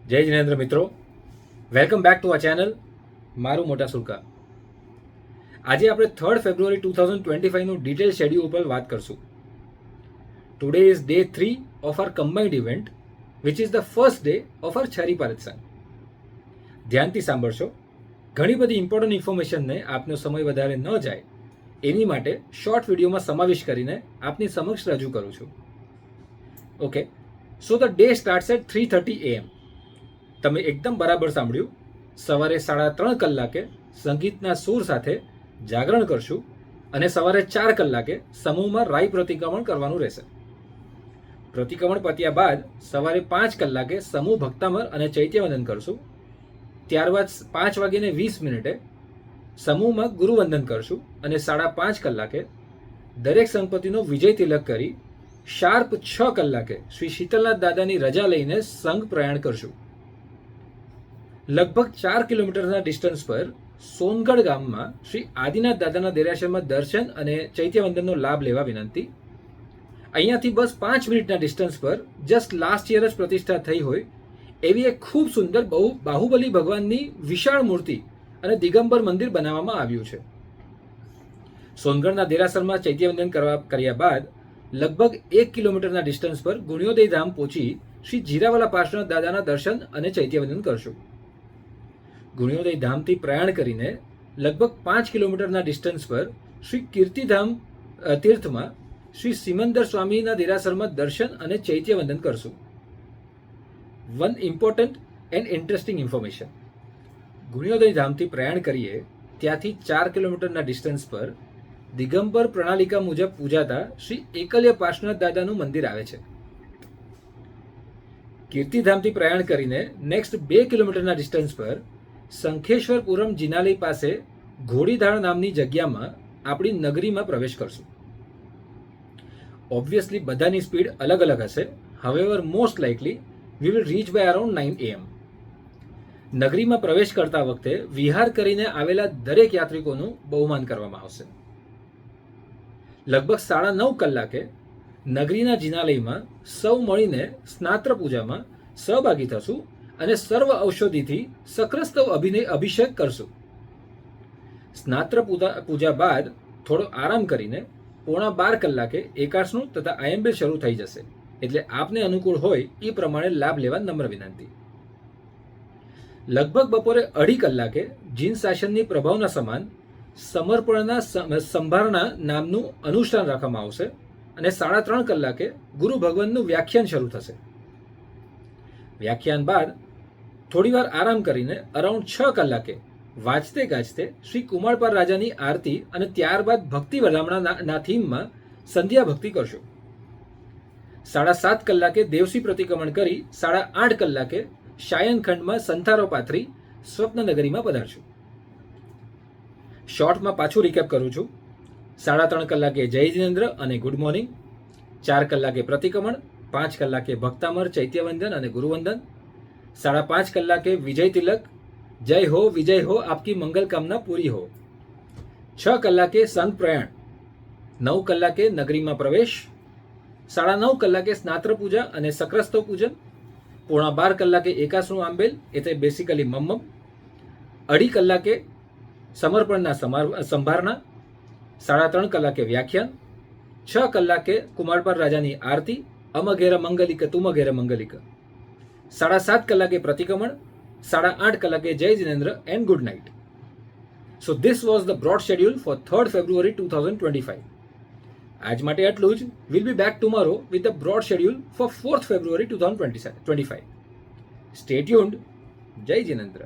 જય જિનેન્દ્ર મિત્રો, welcome back to આ ચેનલ મારું મોટા સુરકા. આજે આપણે 3 ફેબ્રુઆરી 2025નું ડિટેલ શેડ્યુલ ઉપર વાત કરશું. Today is day 3 of our combined event which is the first day of our છરી પારતસાન. ધ્યાનથી સાંભળશો. ઘણી બધી ઇમ્પોર્ટન્ટ ઇન્ફોર્મેશનને આપનો સમય વધારે ન જાય એની માટે શોર્ટ વિડીયોમાં સમાવેશ કરીને આપની સમક્ષ રજૂ કરું છું. Okay, so the day starts at 3:30 AM. તમે એકદમ બરાબર સાંભળ્યું. સવારે 3:30 કલાકે સંગીતના સૂર સાથે જાગરણ કરશું અને સવારે 4 કલાકે સમૂહમાં રાઈ પ્રતિક્રમણ કરવાનું રહેશે. પ્રતિક્રમણ પત્યા બાદ સવારે 5 કલાકે સમૂહ ભક્તામર અને ચૈત્યવંદન કરશું. ત્યારબાદ 5:20 સમૂહમાં ગુરુવંદન કરશું અને 5:30 કલાકે દરેક સંપત્તિનો વિજય તિલક કરી શાર્પ 6 કલાકે શ્રી શીતલનાથ દાદાની રજા લઈને સંઘ પ્રયાણ કરશું. લગભગ 4 કિલોમીટરના ડિસ્ટન્સ પર સોનગઢ ગામમાં શ્રી આદિનાથ દાદાના દેરાસરમાં દર્શન અને ચૈત્યવંદનનો લાભ લેવા વિનંતી. અહીંયાથી બસ 5 મિનિટના ડિસ્ટન્સ પર જસ્ટ લાસ્ટ યર જ પ્રતિષ્ઠા થઈ હોય એવી એક ખૂબ સુંદર બાહુબલી ભગવાનની વિશાળ મૂર્તિ અને દિગંબર મંદિર બનાવવામાં આવ્યું છે. સોનગઢના દેરાસરમાં ચૈત્યવંદન કર્યા બાદ લગભગ 1 કિલોમીટરના ડિસ્ટન્સ પર ગુણ્યોદય ધામ પહોંચી શ્રી જીરાવાલા પાર્શ્વનાથ દાદાના દર્શન અને ચૈત્યવંદન કરશું. ગુણ્યોદય ધામથી પ્રયાણ કરીને લગભગ 5 કિલોમીટરના ડિસ્ટન્સ પર શ્રી કીર્તિધામ તીર્થમાં શ્રી સિમંદર સ્વામીના દેરાસરમાં દર્શન અને ચૈત્યવંદન કરશું. One important and interesting information. ગુણ્યોદય ધામથી પ્રયાણ કરીએ ત્યાંથી 4 કિલોમીટરના ડિસ્ટન્સ પર દિગંબર પ્રણાલિકા મુજબ પૂજાતા શ્રી એકલ્ય પાર્શ્વનાથ દાદાનું મંદિર આવે છે. કીર્તિધામથી પ્રયાણ કરીને નેક્સ્ટ 2 કિલોમીટરના ડિસ્ટન્સ પર શંખેશ્વરપુરમ જિનાલય પાસે ઘોડીધાળ નામની જગ્યામાં આપણી નગરીમાં પ્રવેશ કરશું. ઓબ્વિયસલી બધાની સ્પીડ અલગ અલગ હશે. However most likely we will reach by around 9 AM. નગરીમાં પ્રવેશ કરતા વખતે વિહાર કરીને આવેલા દરેક યાત્રિકોનું બહુમાન કરવામાં આવશે. લગભગ 9:30 કલાકે નગરીના જિનાલયમાં સૌ મળીને સ્નાત્ર પૂજામાં સહભાગી થશું અને સર્વ ઔષધિથી સક્રસ્તવ અભિષેક કરશું. સ્નાત્ર પૂજા બાદ થોડો આરામ કરીને 11:15 કલાકે એકાસનું તથા આયંબિલ શરૂ થઈ જશે. એટલે આપને અનુકૂળ હોય એ પ્રમાણે લાભ લેવા નમ્ર વિનંતી. લગભગ બપોરે 2:30 કલાકે જીન શાસનની પ્રભાવના સમાન સમર્પણના સંભારણા નામનું અનુષ્ઠાન રાખવામાં આવશે અને 3:30 કલાકે ગુરુ ભગવાનનું વ્યાખ્યાન શરૂ થશે. વ્યાખ્યાન બાદ થોડીવાર આરામ કરીને અરાઉન્ડ 6 કલાકે વાંચતે ગાજતે શ્રી કુમારપાળ રાજાની આરતી અને ત્યારબાદ ભક્તિ વધામણાના થીમમાં સંધ્યા ભક્તિ કરશું. 7:30 કલાકે દેવસી પ્રતિક્રમણ કરી 8:30 કલાકે શાયનખંડમાં સંથારો પાથરી સ્વપ્નનગરીમાં પધારશું. શોર્ટમાં પાછું રિકેપ કરું છું. 3:30 કલાકે જય જિનેન્દ્ર અને ગુડ મોર્નિંગ. 4 કલાકે પ્રતિક્રમણ. 5 કલાકે ભક્તામર ચૈત્યવંદન અને ગુરુવંદન. 5:30 કલાકે વિજય તિલક. જય હો વિજય હો આપકી મંગલ કામના પૂરી હો. 6 કલાકે સંઘ પ્રયાણ. 9 કલાકે નગરીમાં પ્રવેશ. 9:30 કલાકે સ્નાત્ર પૂજા અને સક્રસ્તવ પૂજન. 11:15 કલાકે એકાસનું આંબેલ એટલે બેસિકલી મમ્મમ. 2:30 કલાકે સમર્પણના સંભારણા. 3:30 કલાકે વ્યાખ્યાન. 6 કલાકે કુમારપાળ રાજાની આરતી અમઘેર મંગલિક તુમઘેર મંગલિક. 7:30 કલાકે પ્રતિક્રમણ. 8:30 કલાકે જય જિનેન્દ્ર and good night. So this was the broad schedule for 3 February 2025. આજ માટે આટલું જ. Will be back tomorrow with the broad schedule for 4 February 2025. Stay tuned. જય જિનેન્દ્ર.